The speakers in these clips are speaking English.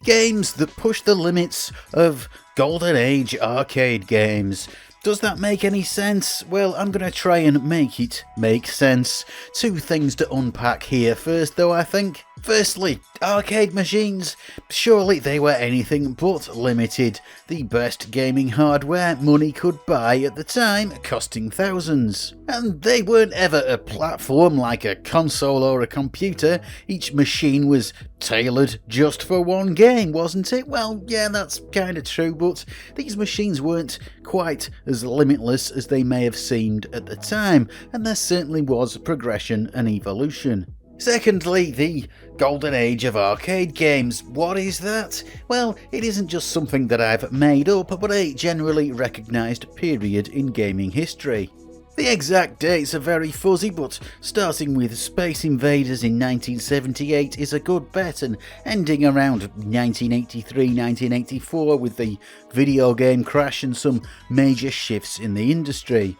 Games that push the limits of Golden Age arcade games. Does that make any sense? Well, I'm going to try and make it make sense. Two things to unpack here first though, I think. Firstly, arcade machines. Surely they were anything but limited. The best gaming hardware money could buy at the time, costing thousands. And they weren't ever a platform like a console or a computer. Each machine was tailored just for one game, wasn't it? Well, yeah, that's kind of true, but these machines weren't quite as limitless as they may have seemed at the time, and there certainly was progression and evolution. Secondly, the Golden Age of arcade games. What is that? Well, it isn't just something that I've made up, but a generally recognised period in gaming history. The exact dates are very fuzzy, but starting with Space Invaders in 1978 is a good bet, and ending around 1983-1984 with the video game crash and some major shifts in the industry.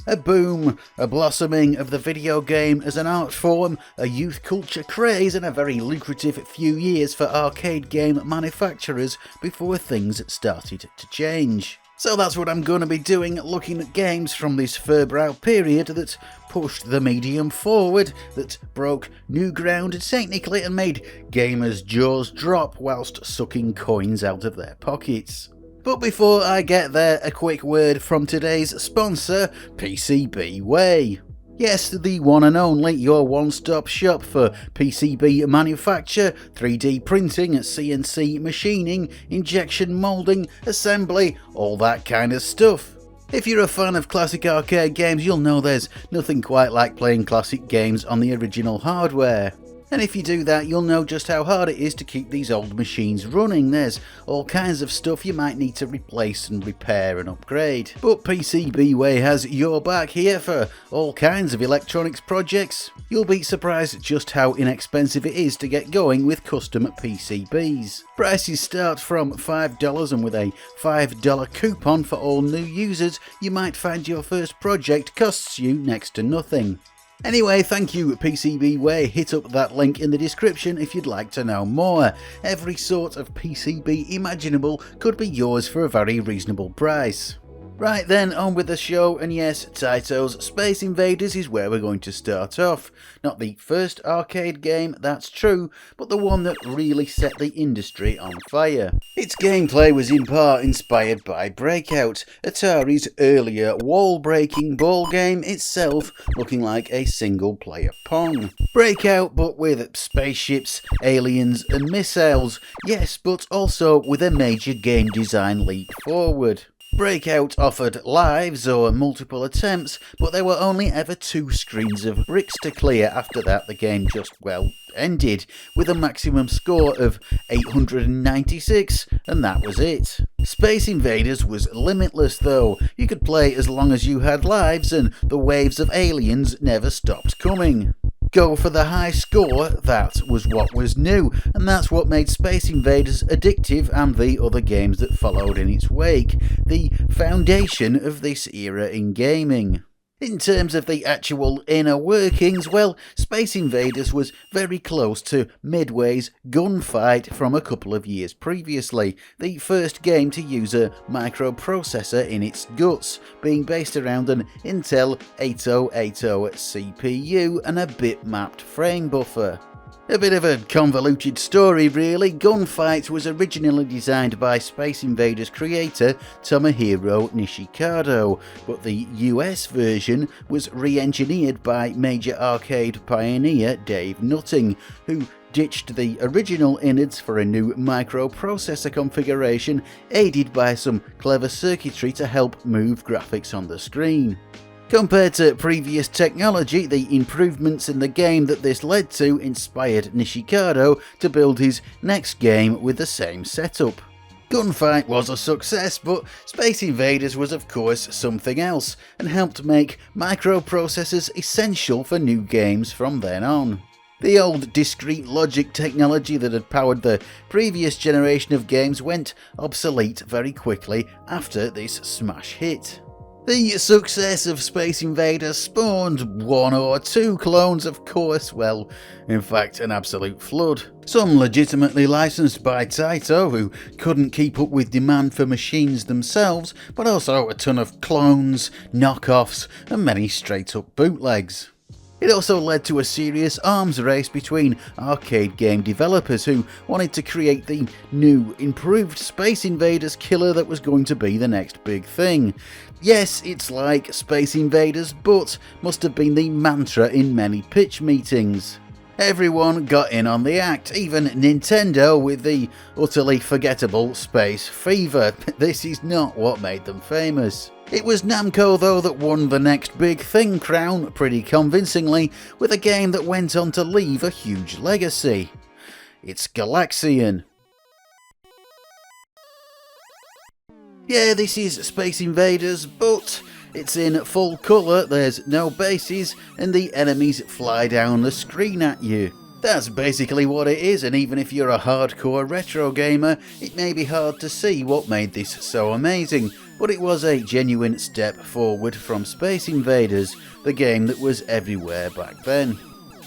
A boom, a blossoming of the video game as an art form, a youth culture craze, and a very lucrative few years for arcade game manufacturers before things started to change. So that's what I'm going to be doing, looking at games from this furbow period that pushed the medium forward, that broke new ground technically and made gamers' jaws drop whilst sucking coins out of their pockets. But before I get there, a quick word from today's sponsor, PCB Way. Yes, the one and only, your one-stop shop for PCB manufacture, 3D printing, CNC machining, injection moulding, assembly, all that kind of stuff. If you're a fan of classic arcade games, you'll know there's nothing quite like playing classic games on the original hardware. And if you do that, you'll know just how hard it is to keep these old machines running. There's all kinds of stuff you might need to replace and repair and upgrade. But PCB Way has your back here for all kinds of electronics projects. You'll be surprised at just how inexpensive it is to get going with custom PCBs. Prices start from $5, and with a $5 coupon for all new users, you might find your first project costs you next to nothing. Anyway, thank you PCB Way. Hit up that link in the description if you'd like to know more. Every sort of PCB imaginable could be yours for a very reasonable price. Right then, on with the show, and yes, Taito's Space Invaders is where we're going to start off. Not the first arcade game, that's true, but the one that really set the industry on fire. Its gameplay was in part inspired by Breakout, Atari's earlier wall-breaking ball game, itself looking like a single-player Pong. Breakout, but with spaceships, aliens and missiles, yes, but also with a major game design leap forward. Breakout offered lives or multiple attempts, but there were only ever 2 screens of bricks to clear. After that, the game just, well, ended, with a maximum score of 896, and that was it. Space Invaders was limitless though. You could play as long as you had lives, and the waves of aliens never stopped coming. Go for the high score, that was what was new, and that's what made Space Invaders addictive and the other games that followed in its wake, the foundation of this era in gaming. In terms of the actual inner workings, well, Space Invaders was very close to Midway's Gunfight from a couple of years previously, the first game to use a microprocessor in its guts, being based around an Intel 8080 CPU and a bitmapped frame buffer. A bit of a convoluted story really. Gunfight was originally designed by Space Invaders creator Tomohiro Nishikado, but the US version was re-engineered by major arcade pioneer Dave Nutting, who ditched the original innards for a new microprocessor configuration, aided by some clever circuitry to help move graphics on the screen. Compared to previous technology, the improvements in the game that this led to inspired Nishikado to build his next game with the same setup. Gunfight was a success, but Space Invaders was of course something else, and helped make microprocessors essential for new games from then on. The old discrete logic technology that had powered the previous generation of games went obsolete very quickly after this smash hit. The success of Space Invaders spawned one or two clones, of course, well, in fact an absolute flood. Some legitimately licensed by Taito, who couldn't keep up with demand for machines themselves, but also a ton of clones, knockoffs, and many straight up bootlegs. It also led to a serious arms race between arcade game developers who wanted to create the new, improved Space Invaders killer that was going to be the next big thing. Yes, it's like Space Invaders, but must have been the mantra in many pitch meetings. Everyone got in on the act, even Nintendo with the utterly forgettable Space Fever. This is not what made them famous. It was Namco though that won the next big thing crown pretty convincingly with a game that went on to leave a huge legacy. It's Galaxian. Yeah, this is Space Invaders, but it's in full colour, there's no bases, and the enemies fly down the screen at you. That's basically what it is, and even if you're a hardcore retro gamer, it may be hard to see what made this so amazing, but it was a genuine step forward from Space Invaders, the game that was everywhere back then.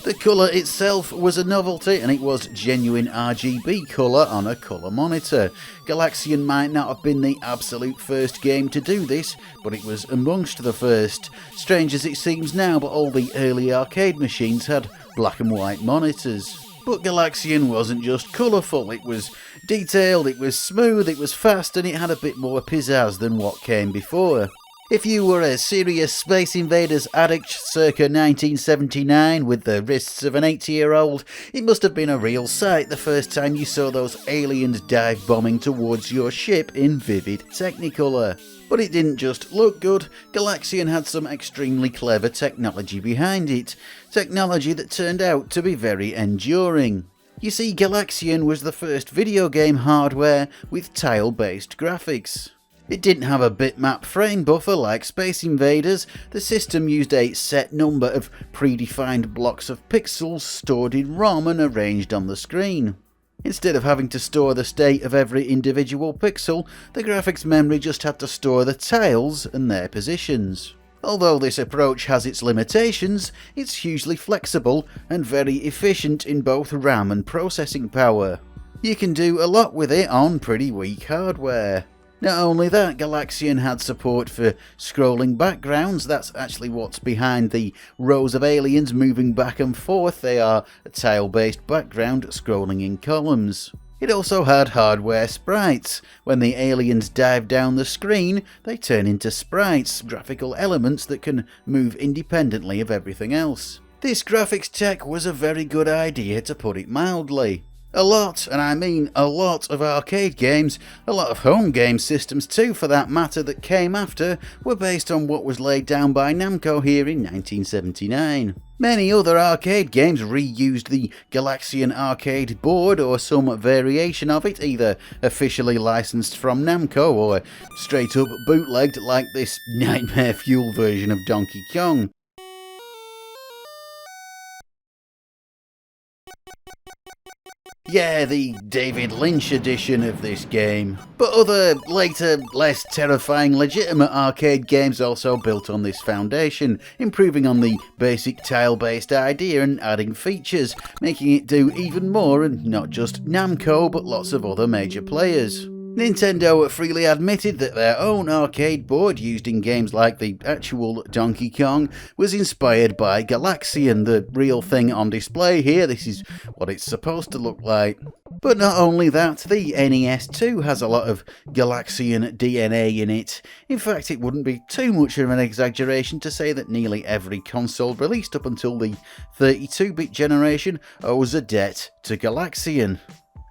The colour itself was a novelty, and it was genuine RGB colour on a colour monitor. Galaxian might not have been the absolute first game to do this, but it was amongst the first. Strange as it seems now, but all the early arcade machines had black and white monitors. But Galaxian wasn't just colourful, it was detailed, it was smooth, it was fast, and it had a bit more pizzazz than what came before. If you were a serious Space Invaders addict circa 1979 with the wrists of an 80-year-old, it must have been a real sight the first time you saw those aliens dive bombing towards your ship in vivid Technicolor. But it didn't just look good, Galaxian had some extremely clever technology behind it, technology that turned out to be very enduring. You see, Galaxian was the first video game hardware with tile-based graphics. It didn't have a bitmap frame buffer like Space Invaders, the system used a set number of predefined blocks of pixels stored in ROM and arranged on the screen. Instead of having to store the state of every individual pixel, the graphics memory just had to store the tiles and their positions. Although this approach has its limitations, it's hugely flexible and very efficient in both RAM and processing power. You can do a lot with it on pretty weak hardware. Not only that, Galaxian had support for scrolling backgrounds. That's actually what's behind the rows of aliens moving back and forth. They are a tile-based background scrolling in columns. It also had hardware sprites. When the aliens dive down the screen, they turn into sprites, graphical elements that can move independently of everything else. This graphics tech was a very good idea, to put it mildly. A lot, and I mean a lot, of arcade games, a lot of home game systems too for that matter that came after, were based on what was laid down by Namco here in 1979. Many other arcade games reused the Galaxian arcade board or some variation of it, either officially licensed from Namco or straight up bootlegged like this Nightmare Fuel version of Donkey Kong. Yeah, the David Lynch edition of this game. But other, later, less terrifying legitimate arcade games also built on this foundation, improving on the basic tile-based idea and adding features, making it do even more, and not just Namco but lots of other major players. Nintendo freely admitted that their own arcade board used in games like the actual Donkey Kong was inspired by Galaxian, the real thing on display here. This is what it's supposed to look like. But not only that, the NES too has a lot of Galaxian DNA in it. In fact, it wouldn't be too much of an exaggeration to say that nearly every console released up until the 32-bit generation owes a debt to Galaxian.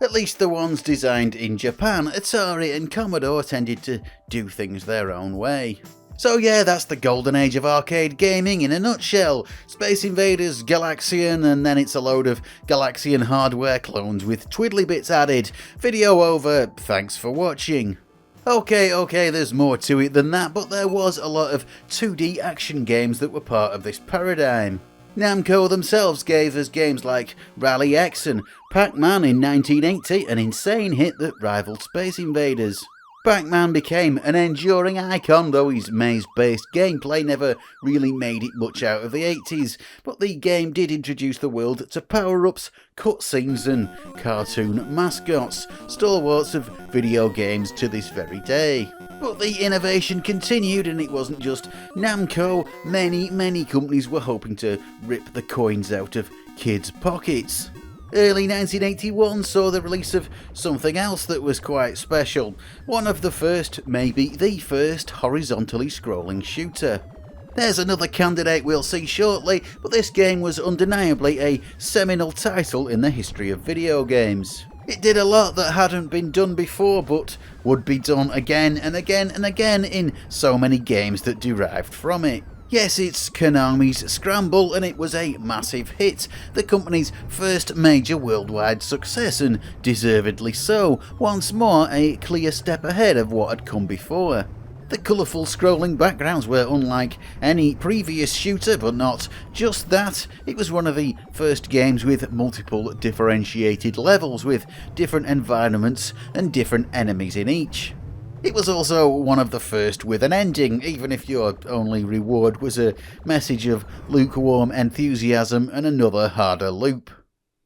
At least the ones designed in Japan. Atari and Commodore tended to do things their own way. So yeah, that's the golden age of arcade gaming in a nutshell. Space Invaders, Galaxian, and then it's a load of Galaxian hardware clones with twiddly bits added. Video over, thanks for watching. Okay, there's more to it than that, but there was a lot of 2D action games that were part of this paradigm. Namco themselves gave us games like Rally X and Pac-Man in 1980, an insane hit that rivaled Space Invaders. Pac-Man became an enduring icon, though his maze-based gameplay never really made it much out of the 80s, but the game did introduce the world to power-ups, cutscenes and cartoon mascots, stalwarts of video games to this very day. But the innovation continued, and it wasn't just Namco. Many companies were hoping to rip the coins out of kids' pockets. Early 1981 saw the release of something else that was quite special. One of the first, maybe the first, horizontally scrolling shooter. There's another candidate we'll see shortly, but this game was undeniably a seminal title in the history of video games. It did a lot that hadn't been done before, but would be done again and again and again in so many games that derived from it. Yes, it's Konami's Scramble, and it was a massive hit, the company's first major worldwide success, and deservedly so, once more a clear step ahead of what had come before. The colourful scrolling backgrounds were unlike any previous shooter, but not just that, it was one of the first games with multiple differentiated levels, with different environments and different enemies in each. It was also one of the first with an ending, even if your only reward was a message of lukewarm enthusiasm and another harder loop.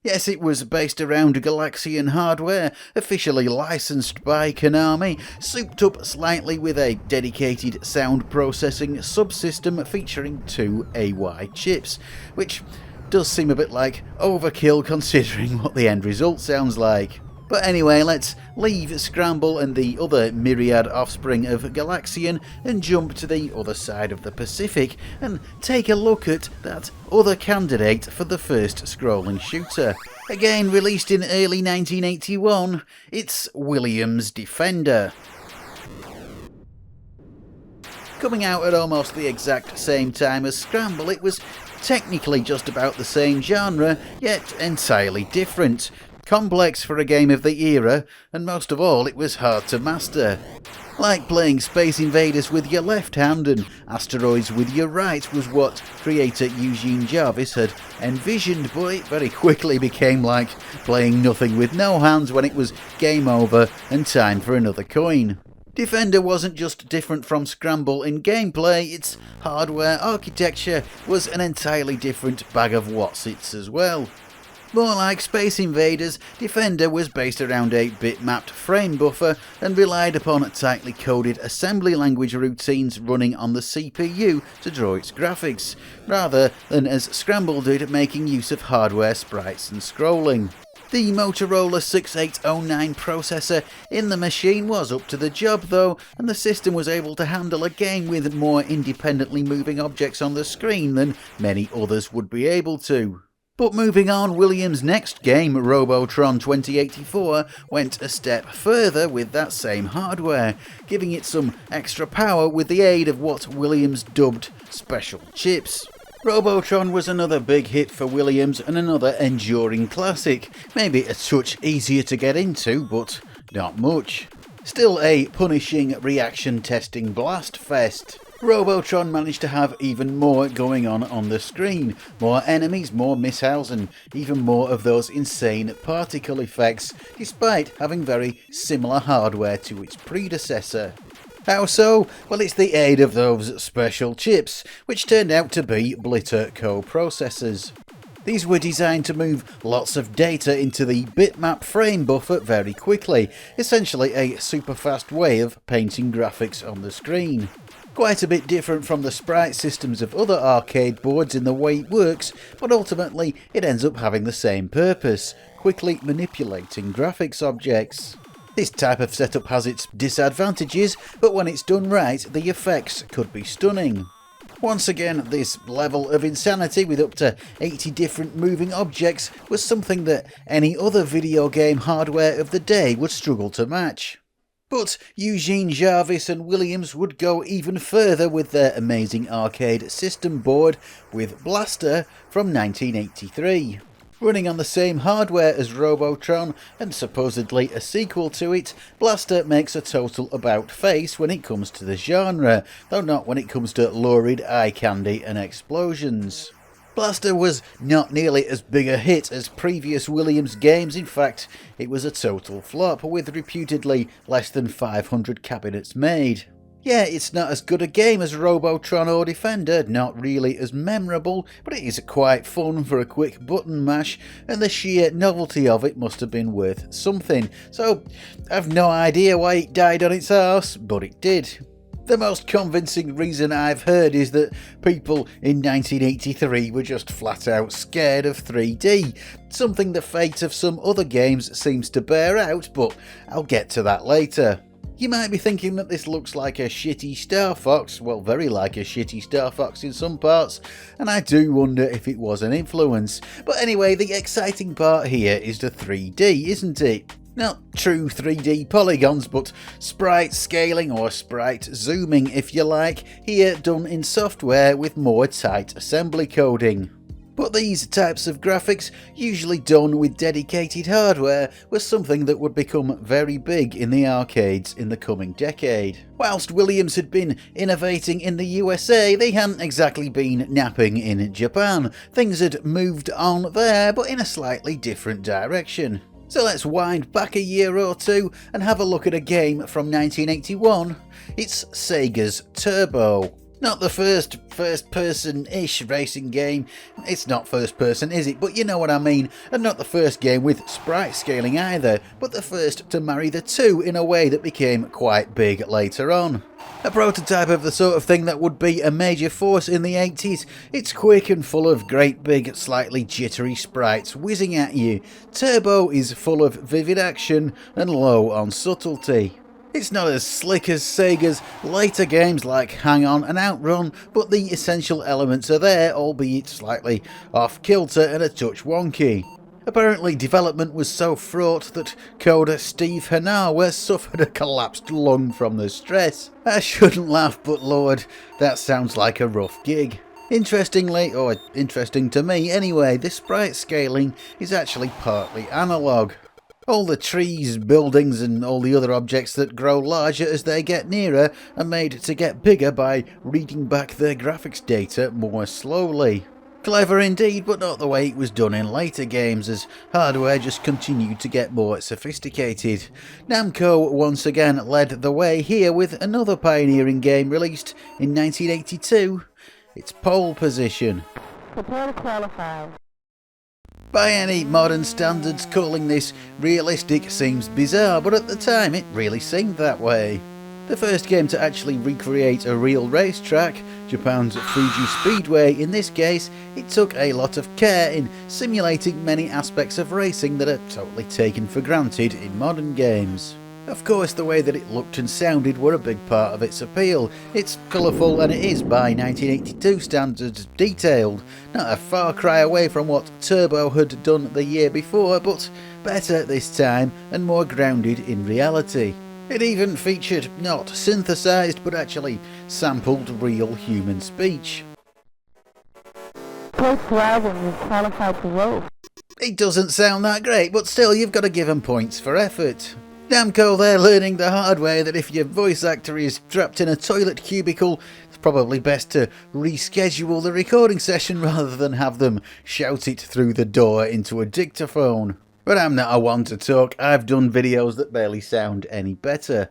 Yes, it was based around Galaxian hardware, officially licensed by Konami, souped up slightly with a dedicated sound processing subsystem featuring 2 AY chips, which does seem a bit like overkill considering what the end result sounds like. But anyway, let's leave Scramble and the other myriad offspring of Galaxian and jump to the other side of the Pacific and take a look at that other candidate for the first scrolling shooter. Again released in early 1981, it's Williams Defender. Coming out at almost the exact same time as Scramble, it was technically just about the same genre, yet entirely different. Complex for a game of the era, and most of all, it was hard to master. Like playing Space Invaders with your left hand and Asteroids with your right was what creator Eugene Jarvis had envisioned, but it very quickly became like playing nothing with no hands when it was game over and time for another coin. Defender wasn't just different from Scramble in gameplay, its hardware architecture was an entirely different bag of whatsits as well. More like Space Invaders, Defender was based around a bitmapped frame buffer and relied upon tightly coded assembly language routines running on the CPU to draw its graphics, rather than as Scramble did making use of hardware sprites and scrolling. The Motorola 6809 processor in the machine was up to the job though, and the system was able to handle a game with more independently moving objects on the screen than many others would be able to. But moving on, Williams' next game, Robotron 2084, went a step further with that same hardware, giving it some extra power with the aid of what Williams dubbed special chips. Robotron was another big hit for Williams and another enduring classic, maybe a touch easier to get into, but not much. Still a punishing reaction testing blast fest. Robotron managed to have even more going on the screen. More enemies, more missiles, and even more of those insane particle effects, despite having very similar hardware to its predecessor. How so? Well, it's the aid of those special chips, which turned out to be Blitter co-processors. These were designed to move lots of data into the bitmap frame buffer very quickly, essentially a super fast way of painting graphics on the screen. Quite a bit different from the sprite systems of other arcade boards in the way it works, but ultimately it ends up having the same purpose, quickly manipulating graphics objects. This type of setup has its disadvantages, but when it's done right, the effects could be stunning. Once again, this level of insanity with up to 80 different moving objects was something that any other video game hardware of the day would struggle to match. But Eugene Jarvis and Williams would go even further with their amazing arcade system board with Blaster from 1983. Running on the same hardware as Robotron and supposedly a sequel to it, Blaster makes a total about face when it comes to the genre, though not when it comes to lurid eye candy and explosions. Blaster was not nearly as big a hit as previous Williams games. In fact, it was a total flop, with reputedly less than 500 cabinets made. Yeah, it's not as good a game as Robotron or Defender, not really as memorable, but it is quite fun for a quick button mash, and the sheer novelty of it must have been worth something. So, I've no idea why it died on its arse, but it did. The most convincing reason I've heard is that people in 1983 were just flat out scared of 3D, something the fate of some other games seems to bear out, but I'll get to that later. You might be thinking that this looks like a shitty Star Fox, well, very like a shitty Star Fox in some parts, and I do wonder if it was an influence. But anyway, the exciting part here is the 3D, isn't it? Not true 3D polygons, but sprite scaling or sprite zooming if you like, here done in software with more tight assembly coding. But these types of graphics, usually done with dedicated hardware, was something that would become very big in the arcades in the coming decade. Whilst Williams had been innovating in the USA, they hadn't exactly been napping in Japan. Things had moved on there, but in a slightly different direction. So let's wind back a year or two and have a look at a game from 1981. It's Sega's Turbo. Not the first-person-ish racing game. It's not first-person, is it? But you know what I mean. And not the first game with sprite scaling either, but the first to marry the two in a way that became quite big later on. A prototype of the sort of thing that would be a major force in the 80s. It's quick and full of great big, slightly jittery sprites whizzing at you. Turbo is full of vivid action and low on subtlety. It's not as slick as Sega's later games like Hang On and Outrun, but the essential elements are there, albeit slightly off-kilter and a touch wonky. Apparently development was so fraught that coder Steve Hanawa suffered a collapsed lung from the stress. I shouldn't laugh, but lord, that sounds like a rough gig. Interestingly, or interesting to me anyway, the sprite scaling is actually partly analogue. All the trees, buildings and all the other objects that grow larger as they get nearer are made to get bigger by reading back their graphics data more slowly. Clever indeed, but not the way it was done in later games, as hardware just continued to get more sophisticated. Namco once again led the way here with another pioneering game released in 1982. It's Pole Position. Prepare to qualify. By any modern standards, calling this realistic seems bizarre, but at the time it really seemed that way. The first game to actually recreate a real racetrack, Japan's Fuji Speedway in this case, it took a lot of care in simulating many aspects of racing that are totally taken for granted in modern games. Of course, the way that it looked and sounded were a big part of its appeal. It's colourful and it is, by 1982 standards, detailed. Not a far cry away from what Turbo had done the year before, but better this time and more grounded in reality. It even featured not synthesised but actually sampled real human speech. Coach Robin is qualified to roll. It doesn't sound that great, but still you've got to give them points for effort. Namco there learning the hard way that if your voice actor is trapped in a toilet cubicle, it's probably best to reschedule the recording session rather than have them shout it through the door into a dictaphone. But I'm not a one to talk, I've done videos that barely sound any better.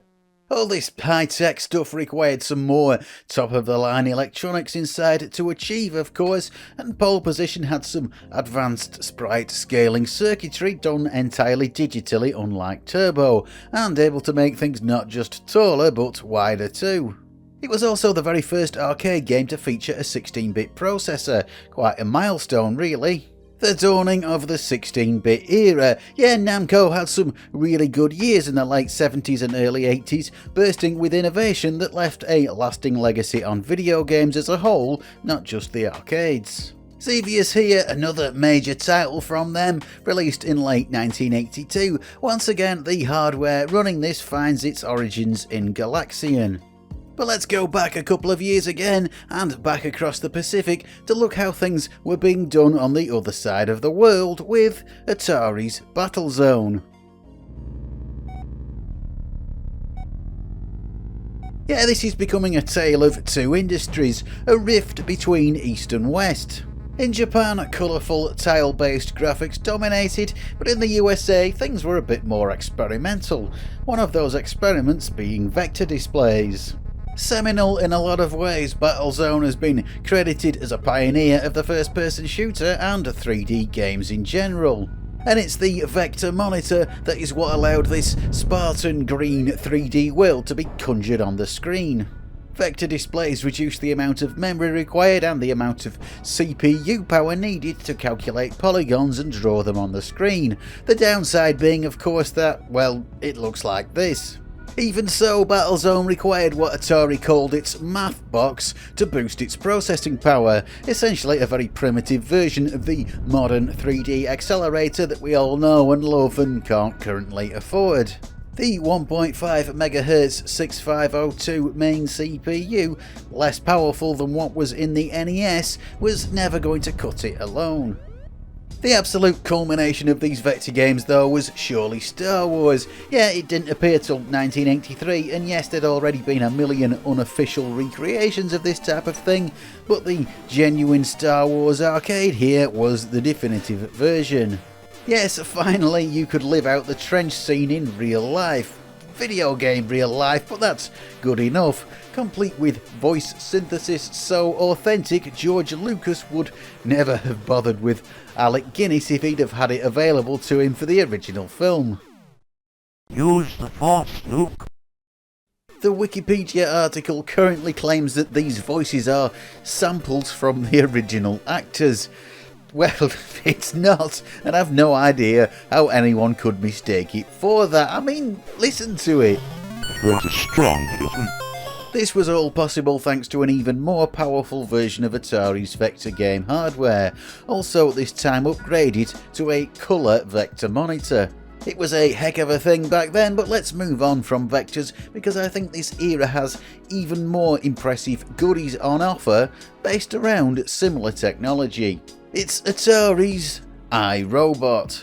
All this high-tech stuff required some more top-of-the-line electronics inside to achieve, of course, and Pole Position had some advanced sprite scaling circuitry done entirely digitally, unlike Turbo, and able to make things not just taller but wider too. It was also the very first arcade game to feature a 16-bit processor, quite a milestone really. The dawning of the 16-bit era. Yeah, Namco had some really good years in the late 70s and early 80s, bursting with innovation that left a lasting legacy on video games as a whole, not just the arcades. Xevious here, another major title from them, released in late 1982. Once again, the hardware running this finds its origins in Galaxian. But let's go back a couple of years again, and back across the Pacific, to look how things were being done on the other side of the world with Atari's Battlezone. Yeah, this is becoming a tale of two industries, a rift between East and West. In Japan, colourful, tile-based graphics dominated, but in the USA things were a bit more experimental, one of those experiments being vector displays. Seminal in a lot of ways, Battlezone has been credited as a pioneer of the first-person shooter and 3D games in general. And it's the vector monitor that is what allowed this Spartan green 3D world to be conjured on the screen. Vector displays reduce the amount of memory required and the amount of CPU power needed to calculate polygons and draw them on the screen. The downside being, of course, that, well, it looks like this. Even so, Battlezone required what Atari called its math box to boost its processing power, essentially a very primitive version of the modern 3D accelerator that we all know and love and can't currently afford. The 1.5 MHz 6502 main CPU, less powerful than what was in the NES, was never going to cut it alone. The absolute culmination of these vector games though was surely Star Wars. Yeah, it didn't appear till 1983, and yes, there'd already been a million unofficial recreations of this type of thing, but the genuine Star Wars arcade here was the definitive version. Yes, finally you could live out the trench scene in real life. Video game real life, but that's good enough. Complete with voice synthesis so authentic George Lucas would never have bothered with Alec Guinness if he'd have had it available to him for the original film. Use the Force, Luke. The Wikipedia article currently claims that these voices are samples from the original actors. Well, it's not, and I've no idea how anyone could mistake it for that. I mean, listen to it. Rather strong, isn't it? This was all possible thanks to an even more powerful version of Atari's vector game hardware, also at this time upgraded to a colour vector monitor. It was a heck of a thing back then, but let's move on from vectors because I think this era has even more impressive goodies on offer based around similar technology. It's Atari's iRobot.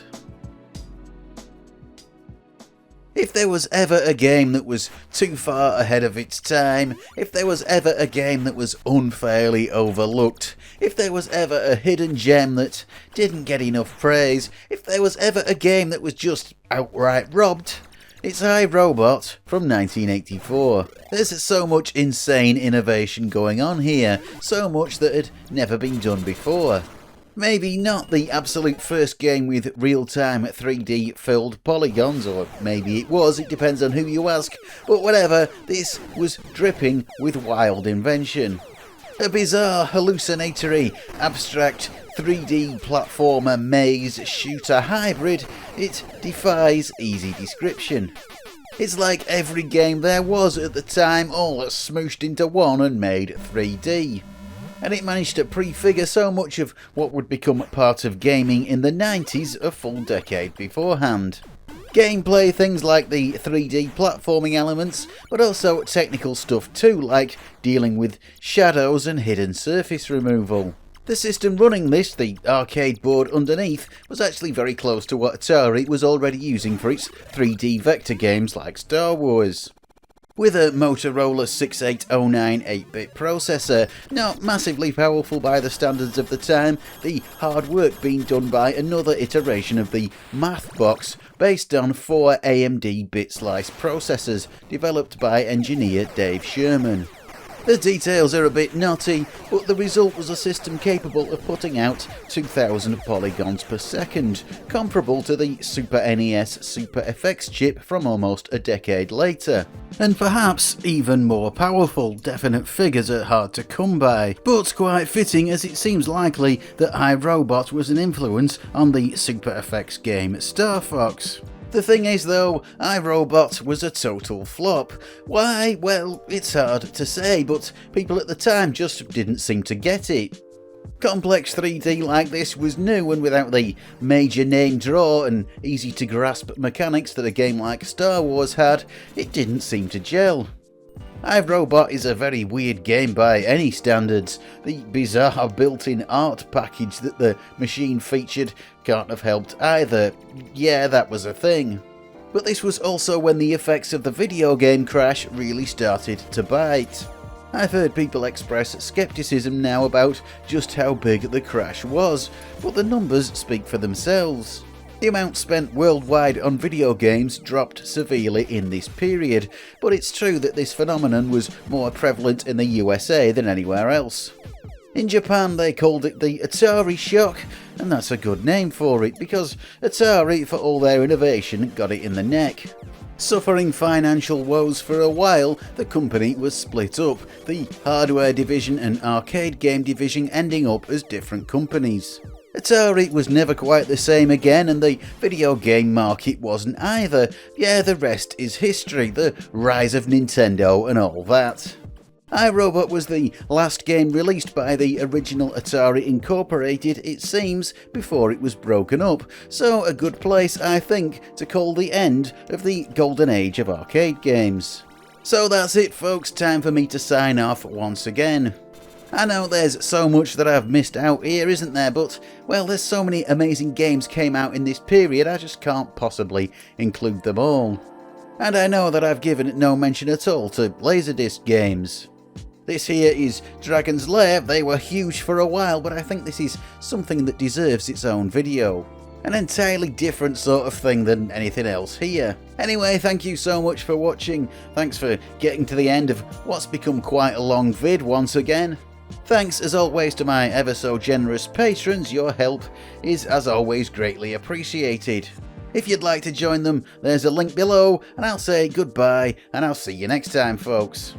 If there was ever a game that was too far ahead of its time, if there was ever a game that was unfairly overlooked, if there was ever a hidden gem that didn't get enough praise, if there was ever a game that was just outright robbed, it's iRobot from 1984. There's so much insane innovation going on here, so much that had never been done before. Maybe not the absolute first game with real-time 3D filled polygons, or maybe it was, it depends on who you ask, but whatever, this was dripping with wild invention. A bizarre, hallucinatory, abstract 3D platformer maze shooter hybrid, it defies easy description. It's like every game there was at the time all smooshed into one and made 3D. And it managed to prefigure so much of what would become part of gaming in the 90s a full decade beforehand. Gameplay, things like the 3D platforming elements, but also technical stuff too, like dealing with shadows and hidden surface removal. The system running this, the arcade board underneath, was actually very close to what Atari was already using for its 3D vector games like Star Wars. With a Motorola 6809 8-bit processor, not massively powerful by the standards of the time, the hard work being done by another iteration of the math box based on 4 AMD bit-slice processors developed by engineer Dave Sherman. The details are a bit knotty, but the result was a system capable of putting out 2000 polygons per second, comparable to the Super NES Super FX chip from almost a decade later. And perhaps even more powerful, definite figures are hard to come by, but quite fitting as it seems likely that iRobot was an influence on the Super FX game Star Fox. The thing is though, iRobot was a total flop. Why? Well, it's hard to say, but people at the time just didn't seem to get it. Complex 3D like this was new, and without the major name draw and easy to grasp mechanics that a game like Star Wars had, it didn't seem to gel. iRobot is a very weird game by any standards. The bizarre built-in art package that the machine featured can't have helped either. Yeah, that was a thing. But this was also when the effects of the video game crash really started to bite. I've heard people express skepticism now about just how big the crash was, but the numbers speak for themselves. The amount spent worldwide on video games dropped severely in this period, but it's true that this phenomenon was more prevalent in the USA than anywhere else. In Japan they called it the Atari Shock, and that's a good name for it because Atari, for all their innovation, got it in the neck. Suffering financial woes for a while, the company was split up, the hardware division and arcade game division ending up as different companies. Atari was never quite the same again, and the video game market wasn't either. Yeah, the rest is history, the rise of Nintendo and all that. iRobot was the last game released by the original Atari Incorporated, it seems, before it was broken up, so a good place, I think, to call the end of the golden age of arcade games. So that's it folks, time for me to sign off once again. I know there's so much that I've missed out here, isn't there, but, well, there's so many amazing games came out in this period, I just can't possibly include them all. And I know that I've given no mention at all to Laserdisc games. This here is Dragon's Lair. They were huge for a while, but I think this is something that deserves its own video. An entirely different sort of thing than anything else here. Anyway, thank you so much for watching. Thanks for getting to the end of what's become quite a long vid once again. Thanks as always to my ever so generous patrons. Your help is as always greatly appreciated. If you'd like to join them, there's a link below, and I'll say goodbye, and I'll see you next time folks.